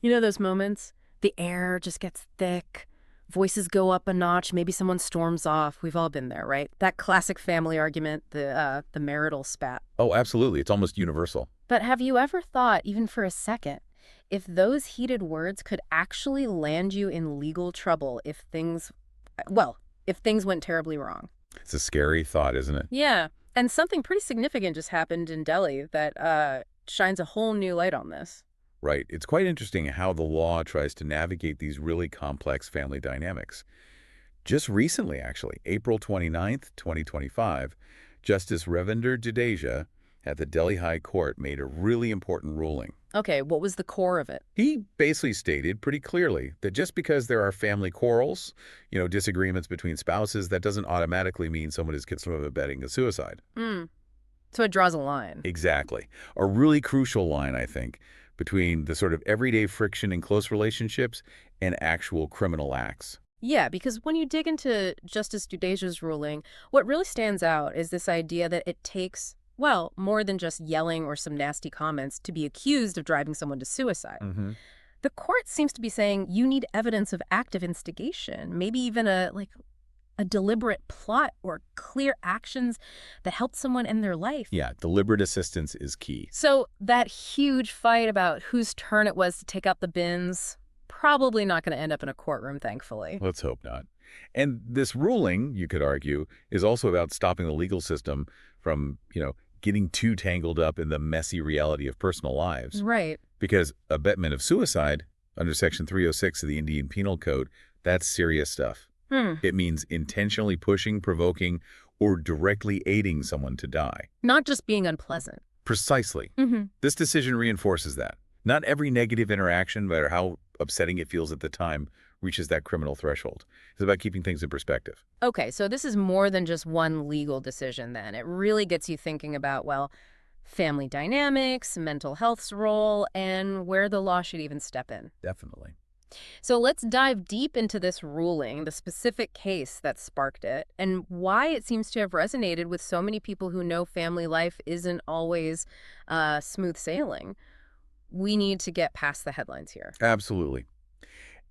You know those moments? The air just gets thick, voices go up a notch, maybe someone storms off. We've all been there, right? That classic family argument, the marital spat. Oh, absolutely. It's almost universal. But have you ever thought, even for a second, if those heated words could actually land you in legal trouble if things went terribly wrong? It's a scary thought, isn't it? Yeah, and something pretty significant just happened in Delhi that shines a whole new light on this. Right. It's quite interesting how the law tries to navigate these really complex family dynamics. Just recently, actually, April 29th, 2025, Justice Ravinder Dudeja at the Delhi High Court made a really important ruling. Okay, what was the core of it? He basically stated pretty clearly that just because there are family quarrels, disagreements between spouses, that doesn't automatically mean someone is considered abetting a suicide. Hmm. So it draws a line. Exactly. A really crucial line, I think, between the sort of everyday friction in close relationships and actual criminal acts. Yeah, because when you dig into Justice Dudeja's ruling, what really stands out is this idea that it takes, well, more than just yelling or some nasty comments to be accused of driving someone to suicide. Hmm. The court seems to be saying you need evidence of active instigation, maybe even a deliberate plot or clear actions that helped someone end their life. Yeah, deliberate assistance is key. So that huge fight about whose turn it was to take out the bins, probably not going to end up in a courtroom, thankfully. Let's hope not. And this ruling, you could argue, is also about stopping the legal system from, getting too tangled up in the messy reality of personal lives. Right. Because abetment of suicide, under Section 306 of the Indian Penal Code, that's serious stuff. Hmm. It means intentionally pushing, provoking, or directly aiding someone to die. Not just being unpleasant. Precisely. Mm-hmm. This decision reinforces that. Not every negative interaction, no matter how upsetting it feels at the time, reaches that criminal threshold. It's about keeping things in perspective. Okay, so this is more than just one legal decision then. It really gets you thinking about, well, family dynamics, mental health's role, and where the law should even step in. Definitely. So let's dive deep into this ruling, the specific case that sparked it, and why it seems to have resonated with so many people who know family life isn't always smooth sailing. We need to get past the headlines here. Absolutely.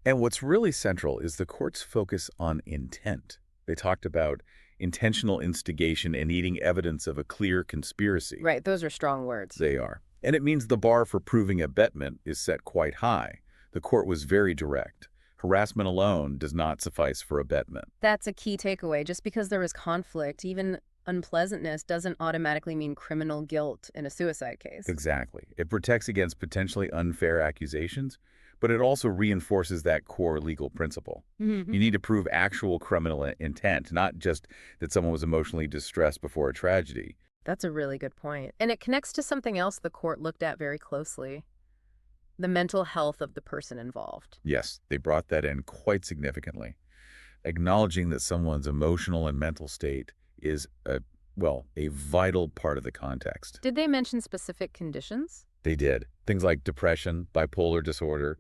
And what's really central is the court's focus on intent. They talked about intentional instigation and needing evidence of a clear conspiracy. Right, those are strong words. They are. And it means the bar for proving abetment is set quite high. The court was very direct. Harassment alone does not suffice for abetment. That's a key takeaway. Just because there is conflict, even unpleasantness, doesn't automatically mean criminal guilt in a suicide case. Exactly. It protects against potentially unfair accusations, but it also reinforces that core legal principle. Mm-hmm. You need to prove actual criminal intent, not just that someone was emotionally distressed before a tragedy. That's a really good point. And it connects to something else the court looked at very closely: the mental health of the person involved. Yes, they brought that in quite significantly, acknowledging that someone's emotional and mental state is a vital part of the context. Did they mention specific conditions? They did. Things like depression, bipolar disorder,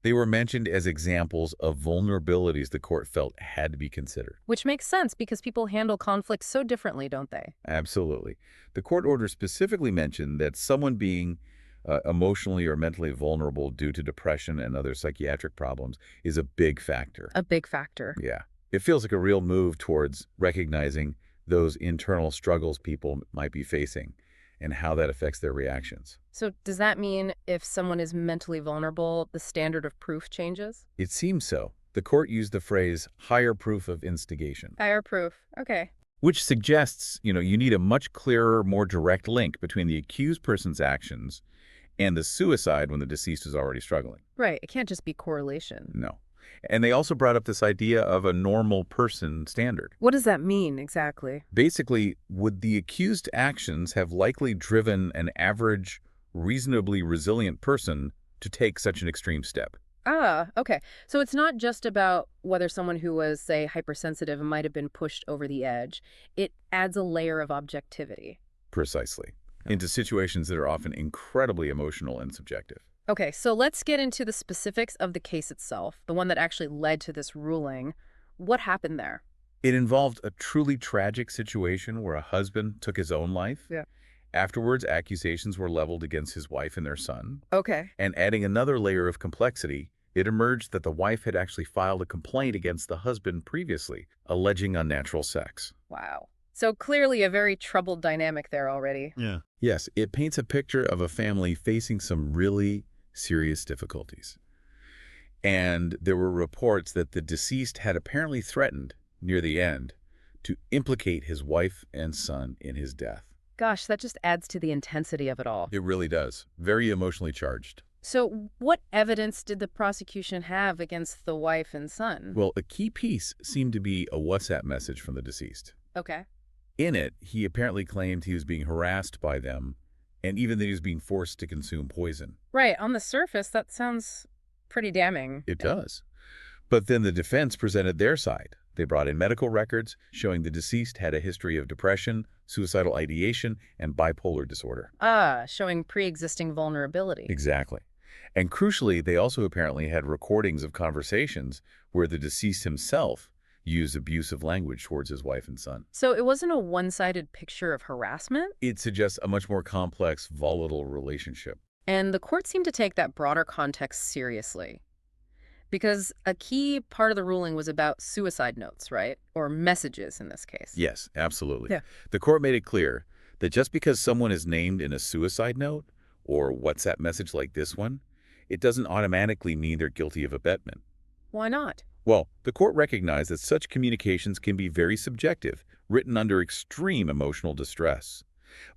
they were mentioned as examples of vulnerabilities the court felt had to be considered. Which makes sense because people handle conflict so differently, don't they? Absolutely. The court order specifically mentioned that someone being emotionally or mentally vulnerable due to depression and other psychiatric problems is a big factor. A big factor. Yeah. It feels like a real move towards recognizing those internal struggles people might be facing and how that affects their reactions. So does that mean if someone is mentally vulnerable, the standard of proof changes? It seems so. The court used the phrase higher proof of instigation, Higher proof. Okay. which suggests, you need a much clearer, more direct link between the accused person's actions and the suicide when the deceased is already struggling. Right. It can't just be correlation. No. And they also brought up this idea of a normal person standard. What does that mean exactly? Basically, would the accused actions have likely driven an average, reasonably resilient person to take such an extreme step? Ah, okay. So it's not just about whether someone who was, say, hypersensitive might have been pushed over the edge. It adds a layer of objectivity. Precisely. Into situations that are often incredibly emotional and subjective. Okay, so let's get into the specifics of the case itself, the one that actually led to this ruling. What happened there? It involved a truly tragic situation where a husband took his own life. Yeah. Afterwards, accusations were leveled against his wife and their son. Okay. And adding another layer of complexity, it emerged that the wife had actually filed a complaint against the husband previously, alleging unnatural sex. Wow. So clearly a very troubled dynamic there already. Yeah. Yes, it paints a picture of a family facing some really serious difficulties. And there were reports that the deceased had apparently threatened, near the end, to implicate his wife and son in his death. Gosh, that just adds to the intensity of it all. It really does. Very emotionally charged. So what evidence did the prosecution have against the wife and son? Well, a key piece seemed to be a WhatsApp message from the deceased. Okay. In it, he apparently claimed he was being harassed by them and even that he was being forced to consume poison. Right. On the surface, that sounds pretty damning. It does. But then the defense presented their side. They brought in medical records showing the deceased had a history of depression, suicidal ideation, and bipolar disorder. Showing pre-existing vulnerability. Exactly. And crucially, they also apparently had recordings of conversations where the deceased himself used abusive language towards his wife and son. So it wasn't a one-sided picture of harassment? It suggests a much more complex, volatile relationship. And the court seemed to take that broader context seriously. Because a key part of the ruling was about suicide notes, right? Or messages in this case. Yes, absolutely. Yeah. The court made it clear that just because someone is named in a suicide note or WhatsApp message like this one, it doesn't automatically mean they're guilty of abetment. Why not? Well, the court recognized that such communications can be very subjective, written under extreme emotional distress.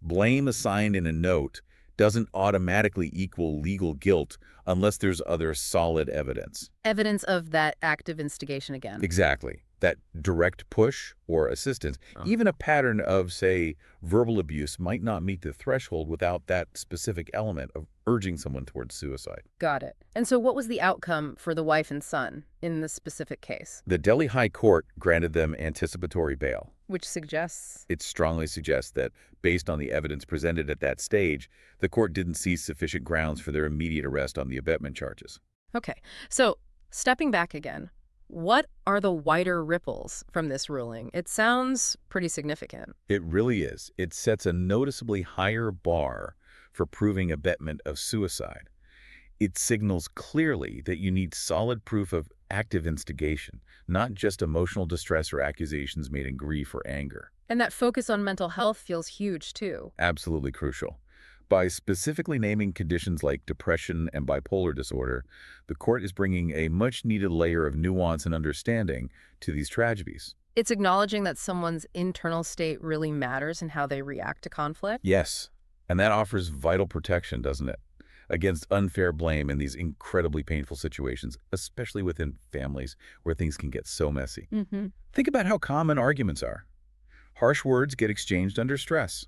Blame assigned in a note doesn't automatically equal legal guilt unless there's other solid evidence. Evidence of that active instigation again. Exactly. That direct push or assistance, even a pattern of, say, verbal abuse might not meet the threshold without that specific element of urging someone towards suicide. Got it. And so what was the outcome for the wife and son in this specific case? The Delhi High Court granted them anticipatory bail. Which suggests... It strongly suggests that, based on the evidence presented at that stage, the court didn't see sufficient grounds for their immediate arrest on the abetment charges. Okay. So, stepping back again, what are the wider ripples from this ruling? It sounds pretty significant. It really is. It sets a noticeably higher bar for proving abetment of suicide. It signals clearly that you need solid proof of active instigation, not just emotional distress or accusations made in grief or anger. And that focus on mental health feels huge, too. Absolutely crucial. By specifically naming conditions like depression and bipolar disorder, the court is bringing a much-needed layer of nuance and understanding to these tragedies. It's acknowledging that someone's internal state really matters in how they react to conflict. Yes, and that offers vital protection, doesn't it? Against unfair blame in these incredibly painful situations, especially within families where things can get so messy. Think about how common arguments are. Harsh words get exchanged under stress.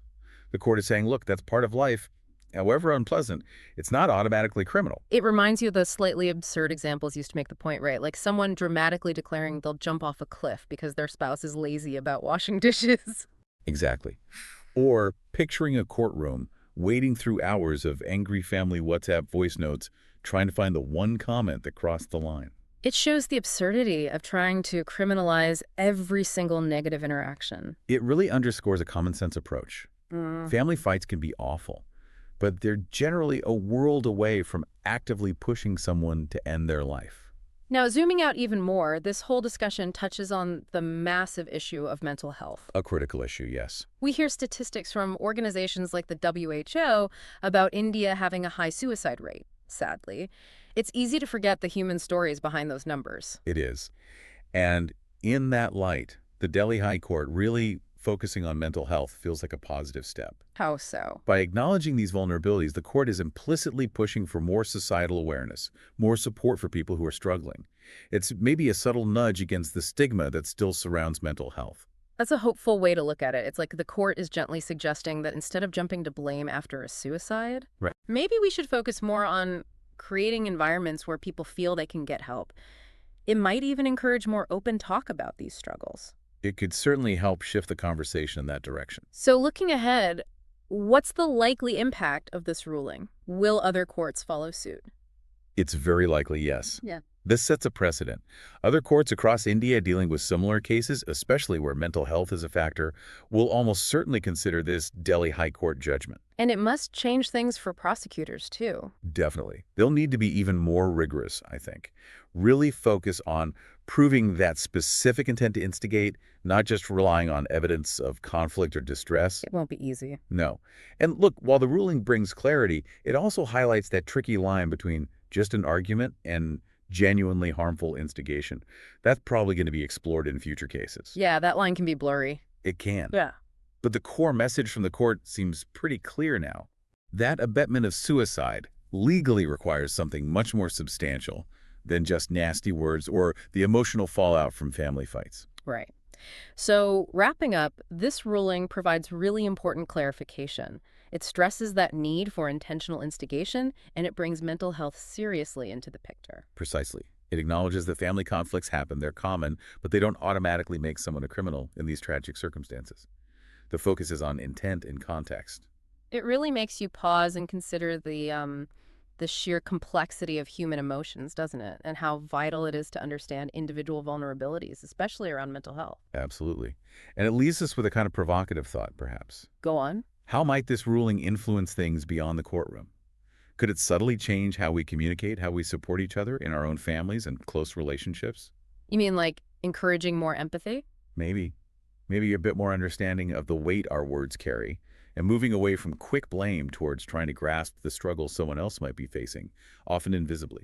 The court is saying, look, that's part of life. However unpleasant, it's not automatically criminal. It reminds you of those slightly absurd examples used to make the point, right? Like someone dramatically declaring they'll jump off a cliff because their spouse is lazy about washing dishes. Exactly. Or picturing a courtroom wading through hours of angry family WhatsApp voice notes, trying to find the one comment that crossed the line. It shows the absurdity of trying to criminalize every single negative interaction. It really underscores a common sense approach. Family fights can be awful, but they're generally a world away from actively pushing someone to end their life. Now, zooming out even more, this whole discussion touches on the massive issue of mental health. A critical issue, yes. We hear statistics from organizations like the WHO about India having a high suicide rate, sadly. It's easy to forget the human stories behind those numbers. It is. And in that light, the Delhi High Court really focusing on mental health feels like a positive step. How so? By acknowledging these vulnerabilities, the court is implicitly pushing for more societal awareness, more support for people who are struggling. It's maybe a subtle nudge against the stigma that still surrounds mental health. That's a hopeful way to look at it. It's like the court is gently suggesting that instead of jumping to blame after a suicide, Right. maybe we should focus more on creating environments where people feel they can get help. It might even encourage more open talk about these struggles. It could certainly help shift the conversation in that direction. So looking ahead, what's the likely impact of this ruling? Will other courts follow suit? It's very likely, yes. Yeah. This sets a precedent. Other courts across India dealing with similar cases, especially where mental health is a factor, will almost certainly consider this Delhi High Court judgment. And it must change things for prosecutors, too. Definitely. They'll need to be even more rigorous, I think. Really focus on proving that specific intent to instigate, not just relying on evidence of conflict or distress. It won't be easy. No. And look, while the ruling brings clarity, it also highlights that tricky line between just an argument and genuinely harmful instigation. That's probably going to be explored in future cases. Yeah, that line can be blurry. It can. Yeah. But the core message from the court seems pretty clear now. That abetment of suicide legally requires something much more substantial than just nasty words or the emotional fallout from family fights. Right. So, wrapping up, this ruling provides really important clarification. It stresses that need for intentional instigation, and it brings mental health seriously into the picture. Precisely. It acknowledges that family conflicts happen, they're common, but they don't automatically make someone a criminal in these tragic circumstances. The focus is on intent and context. It really makes you pause and consider the sheer complexity of human emotions, doesn't it? And how vital it is to understand individual vulnerabilities, especially around mental health. Absolutely. And it leaves us with a kind of provocative thought, perhaps. Go on. How might this ruling influence things beyond the courtroom? Could it subtly change how we communicate, how we support each other in our own families and close relationships? You mean like encouraging more empathy? Maybe. Maybe a bit more understanding of the weight our words carry, and moving away from quick blame towards trying to grasp the struggle someone else might be facing, often invisibly.